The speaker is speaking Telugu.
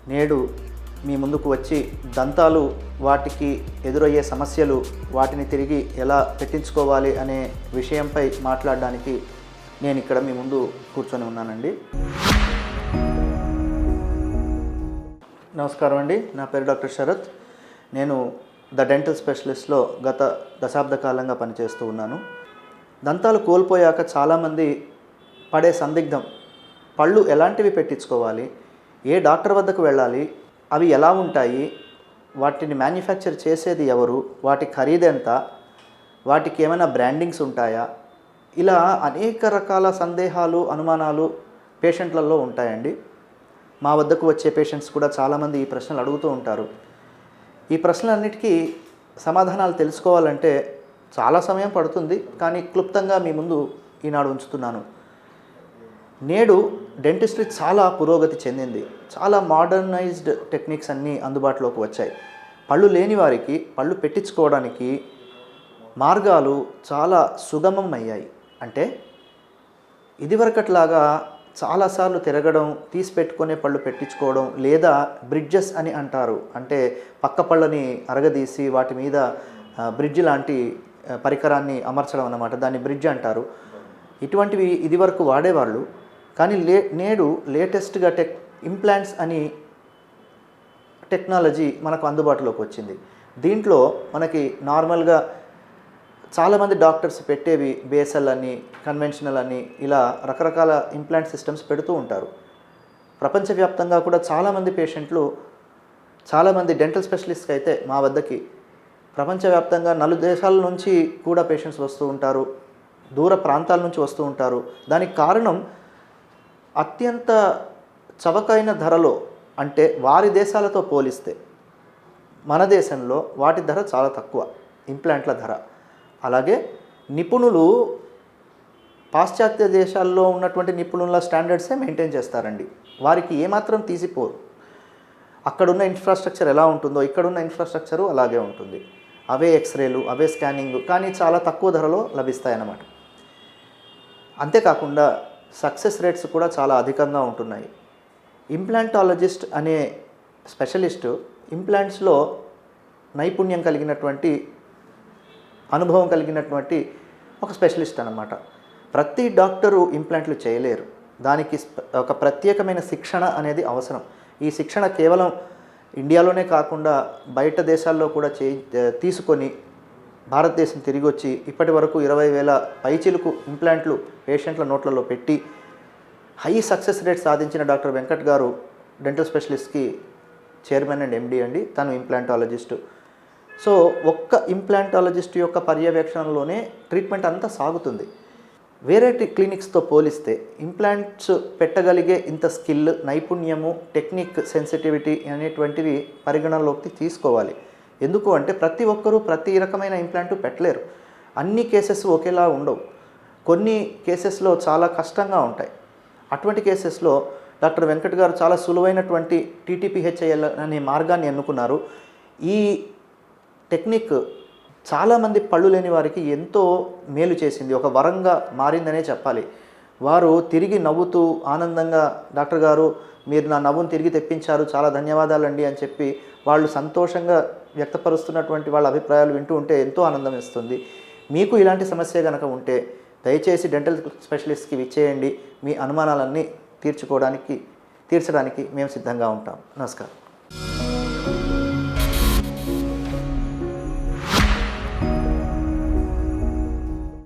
నేడు మీ ముందుకు వచ్చి దంతాలు వాటికి ఎదురయ్యే సమస్యలు వాటిని తిరిగి ఎలా పెట్టించుకోవాలి అనే విషయంపై మాట్లాడడానికి నేను ఇక్కడ మీ ముందు కూర్చొని ఉన్నానండి. నమస్కారం అండి, నా పేరు డాక్టర్ శరత్. నేను ద డెంటల్ స్పెషలిస్ట్లో గత దశాబ్ద కాలంగా పనిచేస్తూ ఉన్నాను. దంతాలు కోల్పోయాక చాలామంది పడే సందిగ్ధం, పళ్ళు ఎలాంటివి పెట్టించుకోవాలి, ఏ డాక్టర్ వద్దకు వెళ్ళాలి, అవి ఎలా ఉంటాయి, వాటిని మ్యానుఫ్యాక్చర్ చేసేది ఎవరు, వాటి ఖరీదు ఎంత, వాటికి ఏమైనా బ్రాండింగ్స్ ఉంటాయా, ఇలా అనేక రకాల సందేహాలు అనుమానాలు పేషెంట్లలో ఉంటాయండి. మా వద్దకు వచ్చే పేషెంట్స్ కూడా చాలామంది ఈ ప్రశ్నలు అడుగుతూ ఉంటారు. ఈ ప్రశ్నలన్నిటికీ సమాధానాలు తెలుసుకోవాలంటే చాలా సమయం పడుతుంది, కానీ క్లుప్తంగా మీ ముందు ఈనాడు ఉంచుతున్నాను. నేడు డెంటిస్ట్రీ చాలా పురోగతి చెందింది. చాలా మోడర్నైజ్డ్ టెక్నిక్స్ అన్నీ అందుబాటులోకి వచ్చాయి. పళ్ళు లేని వారికి పళ్ళు పెట్టించుకోవడానికి మార్గాలు చాలా సుగమం అయ్యాయి. అంటే ఇదివరకట్లాగా చాలాసార్లు తిరగడం, తీసి పెట్టుకునే పళ్ళు పెట్టించుకోవడం, లేదా బ్రిడ్జెస్ అని అంటారు. అంటే పక్క పళ్ళని అరగదీసి వాటి మీద బ్రిడ్జ్ లాంటి పరికరాన్ని అమర్చడం అన్నమాట. దాన్ని బ్రిడ్జ్ అంటారు. ఇటువంటివి ఇదివరకు వాడేవాళ్ళు. కానీ నేడు లేటెస్ట్గా ఇంప్లాంట్స్ అని టెక్నాలజీ మనకు అందుబాటులోకి వచ్చింది. దీంట్లో మనకి నార్మల్గా చాలామంది డాక్టర్స్ పెట్టేవి బేసల్ అని, కన్వెన్షనల్ అని, ఇలా రకరకాల ఇంప్లాంట్ సిస్టమ్స్ పెడుతూ ఉంటారు. ప్రపంచవ్యాప్తంగా కూడా చాలామంది పేషెంట్లు, చాలామంది డెంటల్ స్పెషలిస్ట్కి అయితే మా వద్దకి ప్రపంచవ్యాప్తంగా 4 దేశాల నుంచి కూడా పేషెంట్స్ వస్తూ ఉంటారు, దూర ప్రాంతాల నుంచి వస్తూ ఉంటారు. దానికి కారణం అత్యంత చవకైన ధరలో, అంటే వారి దేశాలతో పోలిస్తే మన దేశంలో వాటి ధర చాలా తక్కువ, ఇంప్లాంట్ల ధర. అలాగే నిపుణులు పాశ్చాత్య దేశాల్లో ఉన్నటువంటి నిపుణుల స్టాండర్డ్సే మెయింటైన్ చేస్తారండి. వారికి ఏమాత్రం తీసిపోరు. అక్కడున్న ఇన్ఫ్రాస్ట్రక్చర్ ఎలా ఉంటుందో ఇక్కడున్న ఇన్ఫ్రాస్ట్రక్చరు అలాగే ఉంటుంది. అవే ఎక్స్రేలు, అవే స్కానింగ్, కానీ చాలా తక్కువ ధరలో లభిస్తాయన్నమాట. అంతేకాకుండా సక్సెస్ రేట్స్ కూడా చాలా అధికంగా ఉంటున్నాయి. ఇంప్లాంటాలజిస్ట్ అనే స్పెషలిస్టు ఇంప్లాంట్స్లో నైపుణ్యం కలిగినటువంటి, అనుభవం కలిగినటువంటి ఒక స్పెషలిస్ట్ అన్నమాట. ప్రతి డాక్టరు ఇంప్లాంట్లు చేయలేరు. దానికి ఒక ప్రత్యేకమైన శిక్షణ అనేది అవసరం. ఈ శిక్షణ కేవలం ఇండియాలోనే కాకుండా బయట దేశాల్లో కూడా తీసుకొని భారతదేశం తిరిగి వచ్చి ఇప్పటి వరకు 20,000 పైచిలుకు ఇంప్లాంట్లు పేషెంట్ల నోట్లలో పెట్టి హై సక్సెస్ రేట్ సాధించిన డాక్టర్ వెంకట్ గారు డెంటల్ స్పెషలిస్ట్కి చైర్మన్ అండ్ ఎండి అండి. తను ఇంప్లాంటాలజిస్టు. సో ఒక్క ఇంప్లాంటాలజిస్ట్ యొక్క పర్యవేక్షణలోనే ట్రీట్మెంట్ అంతా సాగుతుంది. వేరే క్లినిక్స్తో పోలిస్తే ఇంప్లాంట్స్ పెట్టగలిగే ఇంత స్కిల్, నైపుణ్యము, టెక్నిక్, సెన్సిటివిటీ అనేటువంటివి పరిగణనలోకి తీసుకోవాలి. ఎందుకు అంటే ప్రతి ఒక్కరూ ప్రతి రకమైన ఇంప్లాంట్ పెట్టలేరు. అన్ని కేసెస్ ఒకేలా ఉండవు. కొన్ని కేసెస్లో చాలా కష్టంగా ఉంటాయి. అటువంటి కేసెస్లో డాక్టర్ వెంకట్ గారు చాలా సులువైనటువంటి టీటీపీహెచ్ఐఎల్ అనే మార్గాన్ని ఎన్నుకున్నారు. ఈ టెక్నిక్ చాలామంది పళ్ళు లేని వారికి ఎంతో మేలు చేసింది, ఒక వరంగా మారిందనే చెప్పాలి. వారు తిరిగి నవ్వుతూ ఆనందంగా, డాక్టర్ గారు మీరు నా నవ్వును తిరిగి తెప్పించారు, చాలా ధన్యవాదాలండి అని చెప్పి వాళ్ళు సంతోషంగా వ్యక్తపరుస్తున్నటువంటి వాళ్ళ అభిప్రాయాలు వింటూ ఉంటే ఎంతో ఆనందం ఇస్తుంది. మీకు ఇలాంటి సమస్య కనుక ఉంటే దయచేసి డెంటల్ స్పెషలిస్ట్కి విచ్చేయండి. మీ అనుమానాలన్నీ తీర్చడానికి మేము సిద్ధంగా ఉంటాం. నమస్కారం.